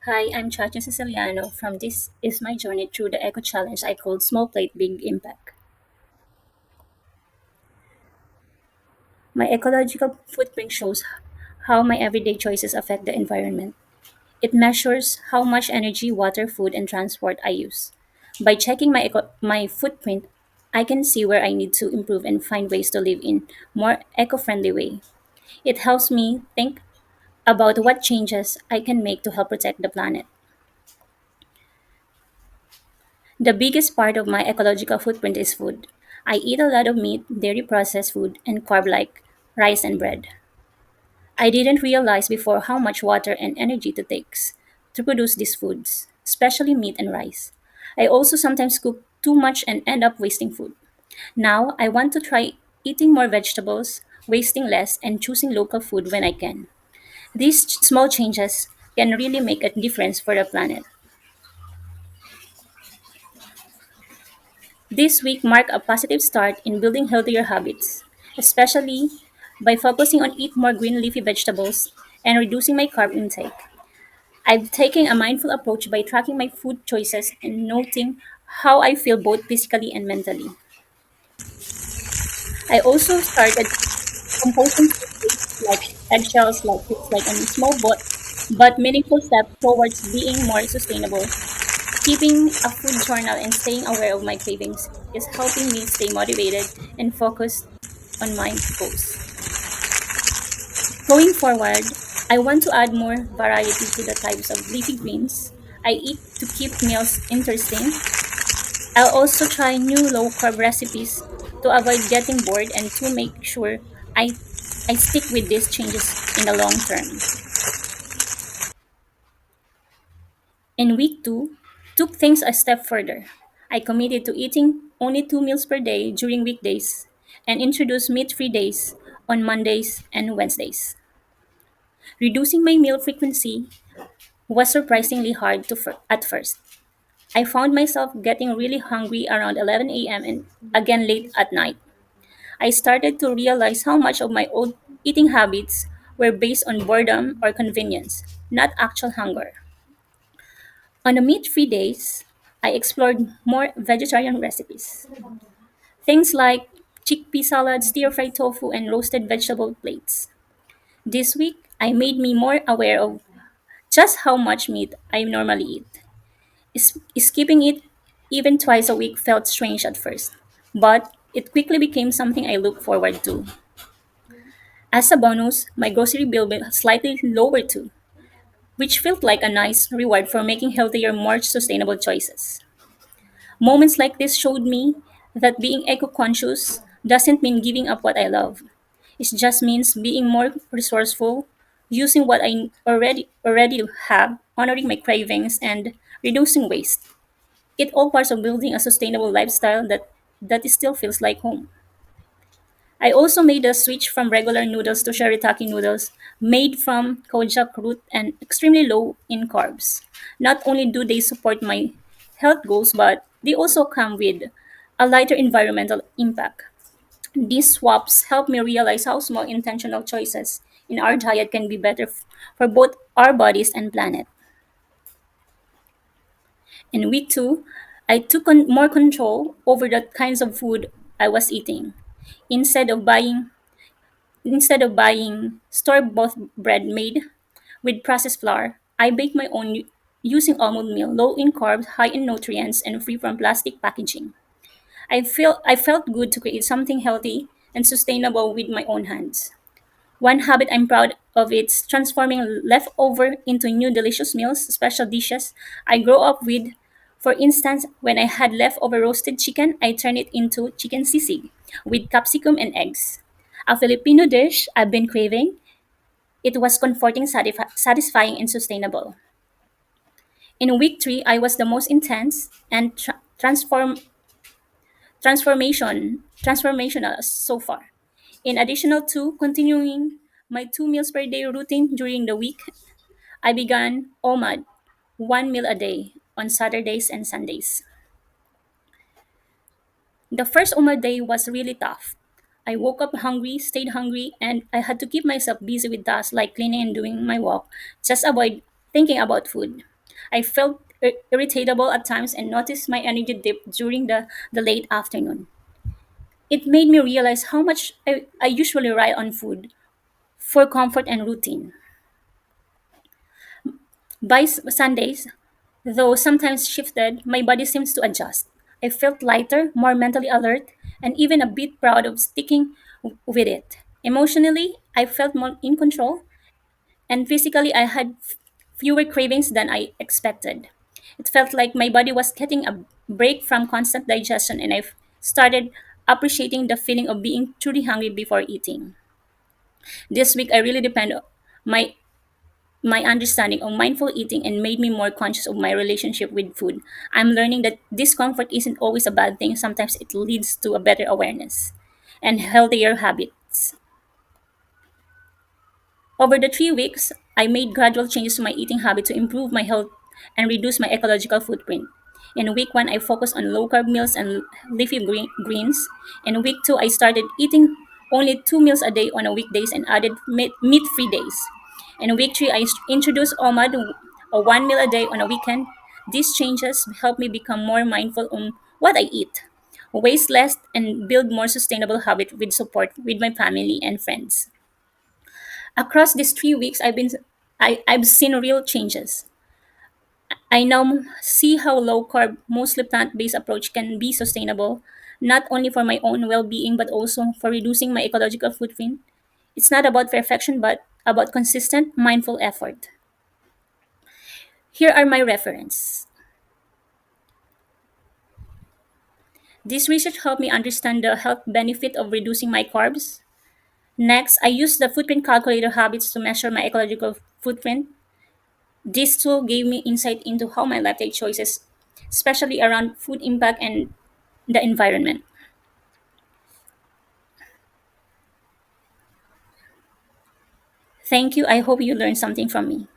Hi, I'm Chacha Siciliano from This Is My Journey Through the Eco Challenge I called Small Plate Big Impact. My ecological footprint shows how my everyday choices affect the environment. It measures how much energy, water, food, and transport I use. By checking my footprint, I can see where I need to improve and find ways to live in more eco-friendly way. It helps me think about what changes I can make to help protect the planet. The biggest part of my ecological footprint is food. I eat a lot of meat, dairy processed food, and carb like rice and bread. I didn't realize before how much water and energy it takes to produce these foods, especially meat and rice. I also sometimes cook too much and end up wasting food. Now I want to try eating more vegetables, wasting less, and choosing local food when I can. These small changes can really make a difference for the planet. This week marked a positive start in building healthier habits, especially by focusing on eat more green leafy vegetables and reducing my carb intake. I've taken a mindful approach by tracking my food choices and noting how I feel both physically and mentally. I also started composting food waste like eggshells, like a small but meaningful step towards being more sustainable. Keeping a food journal and staying aware of my cravings is helping me stay motivated and focused on my goals. Going forward, I want to add more variety to the types of leafy greens I eat to keep meals interesting. I'll also try new low carb recipes to avoid getting bored and to make sure I, I stick with these changes in the long term. In week two, took things a step further. I committed to eating only 2 meals per day during weekdays and introduced meat-free days on Mondays and Wednesdays. Reducing my meal frequency was surprisingly hard at first. I found myself getting really hungry around 11 a.m. and again late at night. I started to realize how much of my old eating habits were based on boredom or convenience, not actual hunger. On the meat free days, I explored more vegetarian recipes. Things like chickpea salad, stir fried tofu, and roasted vegetable plates. This week, I made me more aware of just how much meat I normally eat. Skipping it even twice a week felt strange at first, but it quickly became something I look forward to. As a bonus, my grocery bill went slightly lower too, which felt like a nice reward for making healthier, more sustainable choices. Moments like this showed me that being eco conscious doesn't mean giving up what I love. It just means being more resourceful, using what I already have, honoring my cravings, and reducing waste. It all parts of building a sustainable lifestyle that still feels like home. I also made a switch from regular noodles to shirataki noodles, made from kojak root and extremely low in carbs. Not only do they support my health goals, but they also come with a lighter environmental impact. These swaps help me realize how small intentional choices in our diet can be better for both our bodies and planet. In week two, I took on more control over the kinds of food I was eating. Instead of buying Instead of buying store-bought bread made with processed flour, I bake my own using almond meal, low in carbs, high in nutrients, and free from plastic packaging. I felt good to create something healthy and sustainable with my own hands. One habit I'm proud of is transforming leftover into new delicious meals, special dishes I grow up with. For instance, when I had leftover roasted chicken, I turned it into chicken sisig with capsicum and eggs. A Filipino dish I've been craving. It was comforting, satisfying, and sustainable. In week three, I was the most intense and transformational so far. In additional to continuing my 2 meals per day routine during the week, I began OMAD, 1 meal a day, on Saturdays and Sundays. The first OMAD day was really tough. I woke up hungry, stayed hungry, and I had to keep myself busy with tasks like cleaning and doing my walk, just avoid thinking about food. I felt irritable at times and noticed my energy dip during the late afternoon. It made me realize how much I usually rely on food for comfort and routine. By Sundays, though sometimes shifted, my body seems to adjust. I felt lighter, more mentally alert, and even a bit proud of sticking with it. Emotionally, I felt more in control, and physically, I had fewer cravings than I expected. It felt like my body was getting a break from constant digestion, and I started appreciating the feeling of being truly hungry before eating. This week, I really depend my my understanding of mindful eating and made me more conscious of my relationship with food. I'm learning that discomfort isn't always a bad thing. Sometimes it leads to a better awareness and healthier habits. Over the 3 weeks, I made gradual changes to my eating habit to improve my health and reduce my ecological footprint. In week one, I focused on low carb meals and leafy greens. In week two, I started eating only 2 meals a day on a weekdays and added meat free days. In week three, I introduced OMAD, a 1 meal a day on a weekend. These changes helped me become more mindful on what I eat, waste less, and build more sustainable habits with support with my family and friends. Across these 3 weeks, I've seen real changes. I now see how low carb, mostly plant based approach can be sustainable, not only for my own well being but also for reducing my ecological footprint. It's not about perfection but about consistent, mindful effort. Here are my reference. This research helped me understand the health benefit of reducing my carbs. Next, I used the footprint calculator habits to measure my ecological footprint. This tool gave me insight into how my life take choices, especially around food impact and the environment. Thank you. I hope you learned something from me.